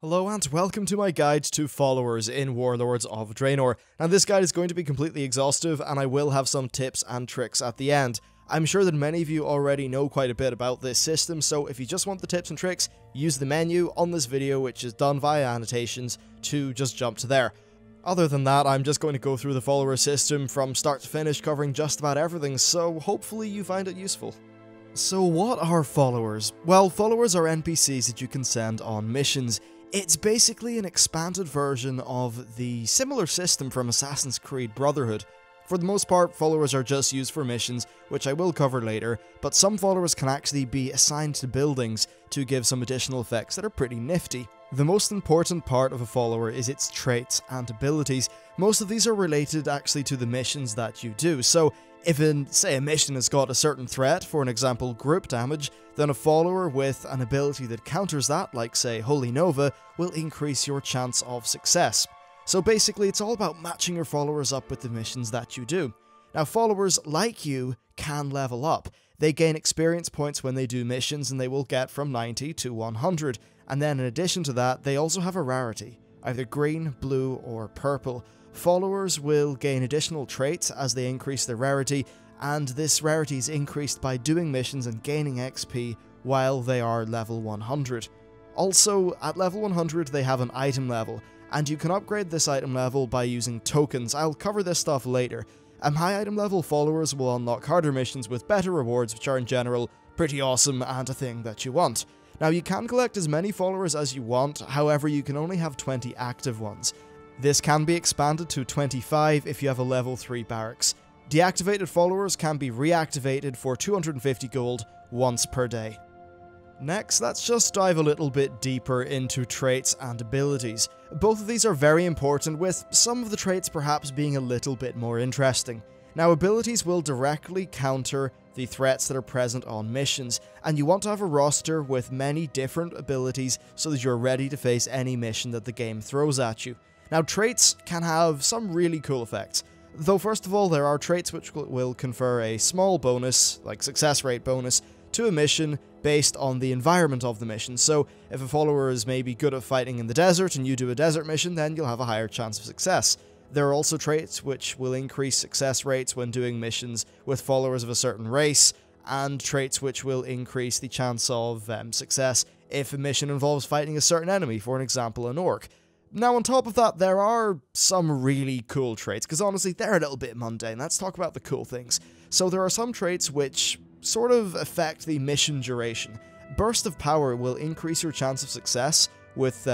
Hello and welcome to my guide to followers in Warlords of Draenor. Now this guide is going to be completely exhaustive and I will have some tips and tricks at the end. I'm sure that many of you already know quite a bit about this system, so if you just want the tips and tricks, use the menu on this video, which is done via annotations, to just jump to there. Other than that, I'm just going to go through the follower system from start to finish, covering just about everything, so hopefully you find it useful. So what are followers? Well, followers are NPCs that you can send on missions. It's basically an expanded version of the similar system from Assassin's Creed Brotherhood. For the most part, followers are just used for missions, which I will cover later, but some followers can actually be assigned to buildings to give some additional effects that are pretty nifty. The most important part of a follower is its traits and abilities. Most of these are related actually to the missions that you do, so if say a mission has got a certain threat, for an example group damage, then a follower with an ability that counters that, like say Holy Nova, will increase your chance of success. So basically it's all about matching your followers up with the missions that you do. Now followers, like you, can level up. They gain experience points when they do missions and they will get from 90 to 100, and then in addition to that they also have a rarity, either green, blue or purple. Followers will gain additional traits as they increase their rarity, and this rarity is increased by doing missions and gaining XP while they are level 100. Also, at level 100 they have an item level, and you can upgrade this item level by using tokens. I'll cover this stuff later. High item level followers will unlock harder missions with better rewards, which are in general pretty awesome and a thing that you want. Now you can collect as many followers as you want, however you can only have 20 active ones. This can be expanded to 25 if you have a level 3 barracks. Deactivated followers can be reactivated for 250 gold once per day. Next, let's just dive a little bit deeper into traits and abilities. Both of these are very important, with some of the traits perhaps being a little bit more interesting. Now, abilities will directly counter the threats that are present on missions, and you want to have a roster with many different abilities so that you're ready to face any mission that the game throws at you. Now, traits can have some really cool effects. Though first of all, there are traits which will confer a small bonus, like success rate bonus, to a mission based on the environment of the mission. So if a follower is maybe good at fighting in the desert and you do a desert mission, then you'll have a higher chance of success. There are also traits which will increase success rates when doing missions with followers of a certain race, and traits which will increase the chance of success if a mission involves fighting a certain enemy, for an example an orc. Now on top of that, there are some really cool traits, because honestly they're a little bit mundane. Let's talk about the cool things. So there are some traits which sort of affect the mission duration. Burst of Power will increase your chance of success with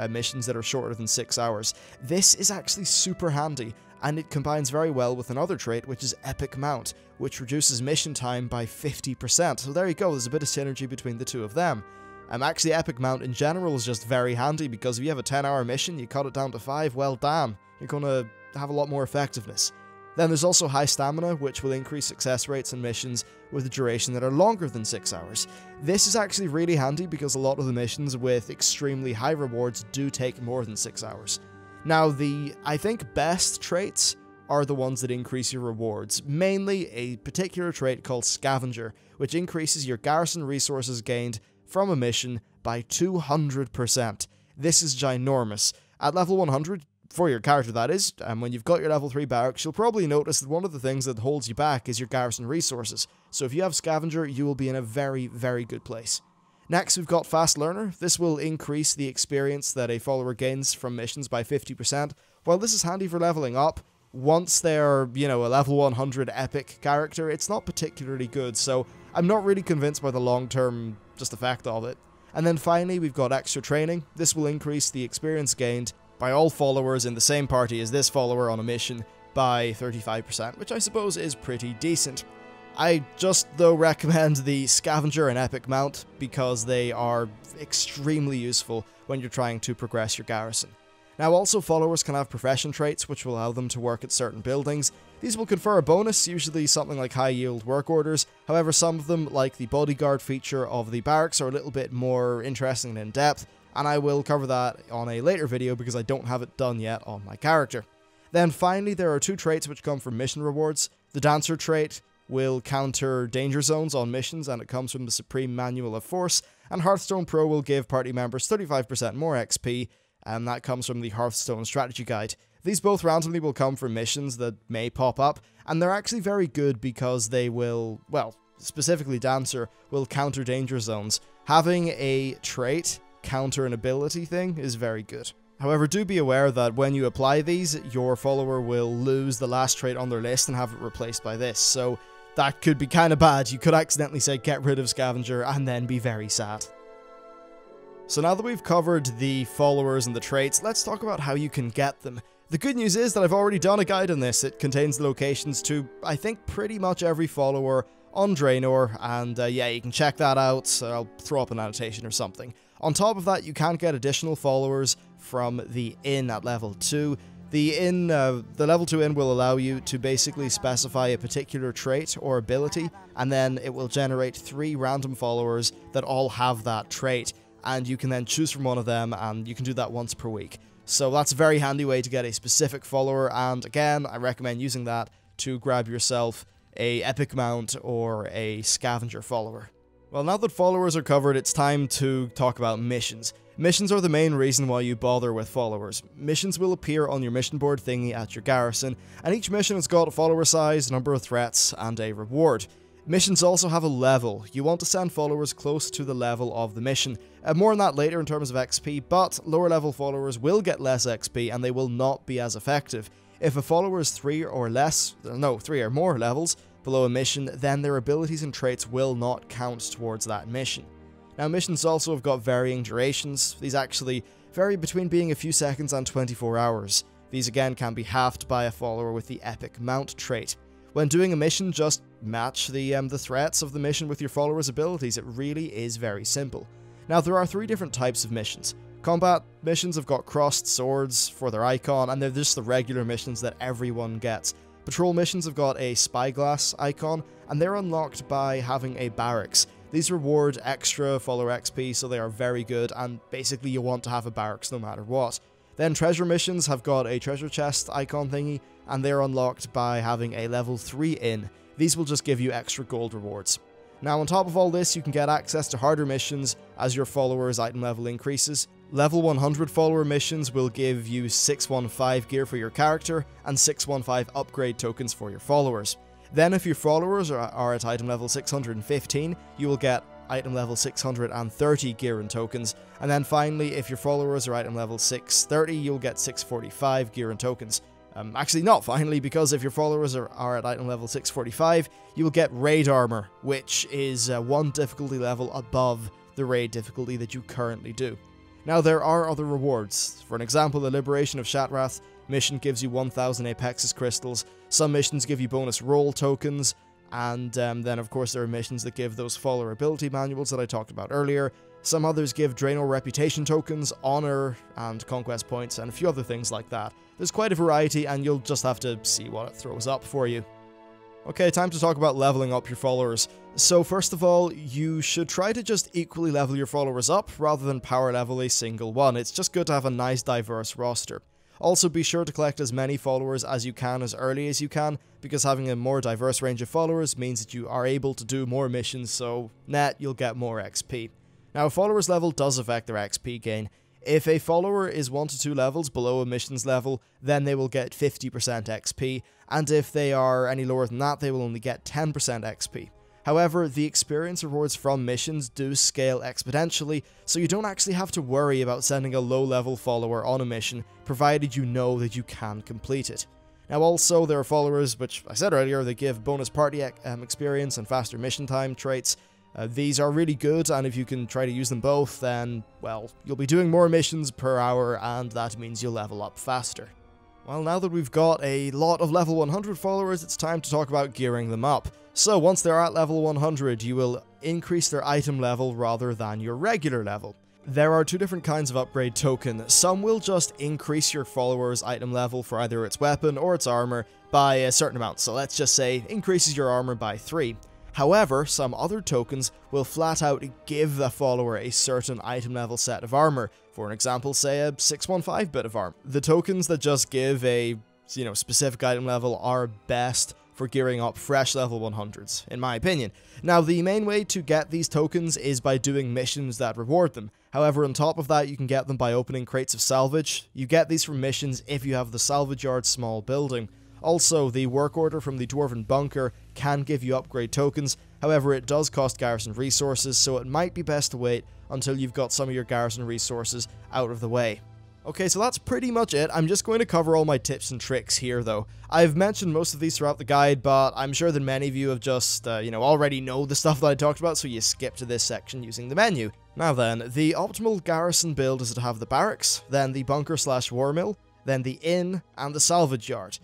missions that are shorter than 6 hours. This is actually super handy, and it combines very well with another trait, which is Epic Mount, which reduces mission time by 50%. So there you go, there's a bit of synergy between the two of them. Actually, Epic Mount in general is just very handy, because if you have a 10-hour mission, you cut it down to 5, well damn, you're going to have a lot more effectiveness. Then there's also High Stamina, which will increase success rates in missions with a duration that are longer than 6 hours. This is actually really handy because a lot of the missions with extremely high rewards do take more than 6 hours. Now, I think best traits are the ones that increase your rewards, mainly a particular trait called Scavenger, which increases your garrison resources gained from a mission by 200%. This is ginormous. At level 100, for your character that is, and when you've got your level 3 barracks, you'll probably notice that one of the things that holds you back is your garrison resources. So if you have Scavenger, you will be in a very, very good place. Next, we've got Fast Learner. This will increase the experience that a follower gains from missions by 50%. While this is handy for leveling up, once they're, a level 100 epic character, it's not particularly good, so I'm not really convinced by the long-term just effect of it. And then finally, we've got Extra Training. This will increase the experience gained by all followers in the same party as this follower on a mission by 35%, which I suppose is pretty decent. I just, though, recommend the Scavenger and Epic Mount because they are extremely useful when you're trying to progress your garrison. Now also, followers can have profession traits which will allow them to work at certain buildings. These will confer a bonus, usually something like high yield work orders. However, some of them, like the bodyguard feature of the barracks, are a little bit more interesting and in-depth, and I will cover that on a later video because I don't have it done yet on my character. Then finally, there are two traits which come from mission rewards. The Dancer trait will counter danger zones on missions, and it comes from the Supreme Manual of Force, and Hearthstone Pro will give party members 35% more XP, and that comes from the Hearthstone Strategy Guide. These both randomly will come from missions that may pop up, and they're actually very good because they will, well, specifically Dancer, will counter danger zones. Having a trait counter an ability thing is very good. However, do be aware that when you apply these, your follower will lose the last trait on their list and have it replaced by this, so that could be kind of bad. You could accidentally say get rid of Scavenger and then be very sad. So now that we've covered the followers and the traits, let's talk about how you can get them. The good news is that I've already done a guide on this. It contains the locations to, I think, pretty much every follower on Draenor, and yeah, you can check that out. I'll throw up an annotation or something. On top of that, you can get additional followers from the inn at level 2. The level 2 inn will allow you to basically specify a particular trait or ability, and then it will generate 3 random followers that all have that trait, and you can then choose from one of them, and you can do that once per week. So that's a very handy way to get a specific follower, and again, I recommend using that to grab yourself a epic mount or a scavenger follower. Well, now that followers are covered, it's time to talk about missions. Missions are the main reason why you bother with followers. Missions will appear on your mission board thingy at your garrison, and each mission has got a follower size, number of threats, and a reward. Missions also have a level. You want to send followers close to the level of the mission. More on that later in terms of XP, but lower level followers will get less XP and they will not be as effective. If a follower is 3 or more levels below a mission, then their abilities and traits will not count towards that mission. Now, missions also have got varying durations. These actually vary between being a few seconds and 24 hours. These again can be halved by a follower with the epic mount trait. When doing a mission, just match the threats of the mission with your followers' abilities. It really is very simple. Now, there are 3 different types of missions. Combat missions have got crossed swords for their icon, and they're just the regular missions that everyone gets. Patrol missions have got a spyglass icon, and they're unlocked by having a barracks. These reward extra follower XP, so they are very good, and basically you want to have a barracks no matter what. Then treasure missions have got a treasure chest icon thingy, and they're unlocked by having a level 3 inn. These will just give you extra gold rewards. Now, on top of all this, you can get access to harder missions as your followers' item level increases. Level 100 follower missions will give you 615 gear for your character and 615 upgrade tokens for your followers. Then if your followers are at item level 615, you will get item level 630 gear and tokens. And then finally, if your followers are item level 630, you'll get 645 gear and tokens. Actually, not finally, because if your followers are at item level 645, you will get raid armor, which is 1 difficulty level above the raid difficulty that you currently do. Now, there are other rewards. For an example, the Liberation of Shatrath mission gives you 1000 Apexis crystals. Some missions give you bonus roll tokens, and then of course there are missions that give those follower ability manuals that I talked about earlier. Some others give Draenor reputation tokens, honor, and conquest points, and a few other things like that. There's quite a variety, and you'll just have to see what it throws up for you. Okay, time to talk about leveling up your followers. So first of all, you should try to just equally level your followers up, rather than power level a single one. It's just good to have a nice diverse roster. Also, be sure to collect as many followers as you can as early as you can, because having a more diverse range of followers means that you are able to do more missions, so net, you'll get more XP. Now, a follower's level does affect their XP gain. If a follower is 1 to 2 levels below a mission's level, then they will get 50% XP, and if they are any lower than that, they will only get 10% XP. However, the experience rewards from missions do scale exponentially, so you don't actually have to worry about sending a low-level follower on a mission, provided you know that you can complete it. Now also, there are followers, which I said earlier, they give bonus party experience and faster mission time traits. These are really good, and if you can try to use them both, then, well, you'll be doing more missions per hour, and that means you'll level up faster. Well, now that we've got a lot of level 100 followers, it's time to talk about gearing them up. So, once they're at level 100, you will increase their item level rather than your regular level. There are 2 different kinds of upgrade token. Some will just increase your follower's item level for either its weapon or its armor by a certain amount, so let's just say increases your armor by 3. However, some other tokens will flat out give the follower a certain item level set of armor. For an example, say a 615 bit of armor. The tokens that just give a specific item level are best for gearing up fresh level 100s, in my opinion. Now, the main way to get these tokens is by doing missions that reward them. However, on top of that, you can get them by opening crates of salvage. You get these from missions if you have the salvage yard small building. Also, the work order from the Dwarven Bunker can give you upgrade tokens. However, it does cost Garrison resources, so it might be best to wait until you've got some of your Garrison resources out of the way. Okay, so that's pretty much it. I'm just going to cover all my tips and tricks here, though. I've mentioned most of these throughout the guide, but I'm sure that many of you have just, already know the stuff that I talked about, so you skip to this section using the menu. Now then, the optimal Garrison build is to have the barracks, then the bunker/war mill, then the inn, and the salvage yard.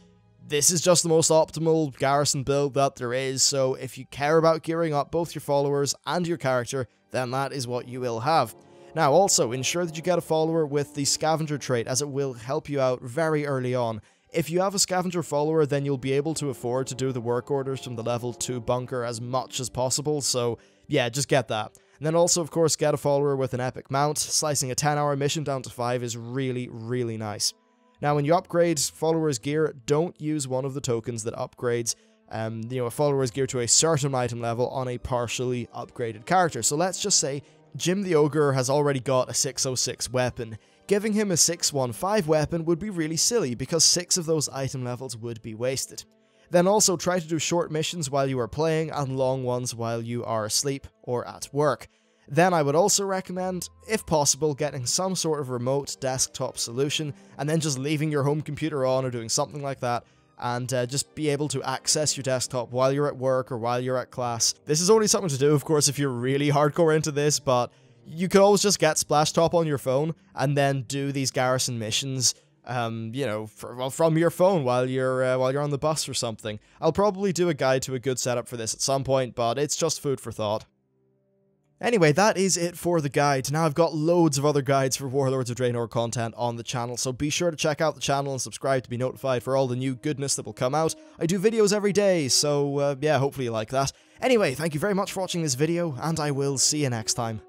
This is just the most optimal Garrison build that there is, so if you care about gearing up both your followers and your character, then that is what you will have. Now also, ensure that you get a follower with the scavenger trait, as it will help you out very early on. If you have a scavenger follower, then you'll be able to afford to do the work orders from the level 2 bunker as much as possible, so yeah, just get that. And then also, of course, get a follower with an epic mount. Slicing a 10-hour mission down to 5 is really, really nice. Now, when you upgrade followers' gear, don't use one of the tokens that upgrades a follower's gear to a certain item level on a partially upgraded character. So let's just say Jim the Ogre has already got a 606 weapon. Giving him a 615 weapon would be really silly, because 6 of those item levels would be wasted. Then also try to do short missions while you are playing, and long ones while you are asleep or at work. Then I would also recommend, if possible, getting some sort of remote desktop solution, and then just leaving your home computer on or doing something like that, and just be able to access your desktop while you're at work or while you're at class. This is only something to do, of course, if you're really hardcore into this, but you could always just get Splashtop on your phone, and then do these Garrison missions, from your phone while you're on the bus or something. I'll probably do a guide to a good setup for this at some point, but it's just food for thought. Anyway, that is it for the guide. Now, I've got loads of other guides for Warlords of Draenor content on the channel, so be sure to check out the channel and subscribe to be notified for all the new goodness that will come out. I do videos every day, so yeah, hopefully you like that. Anyway, thank you very much for watching this video, and I will see you next time.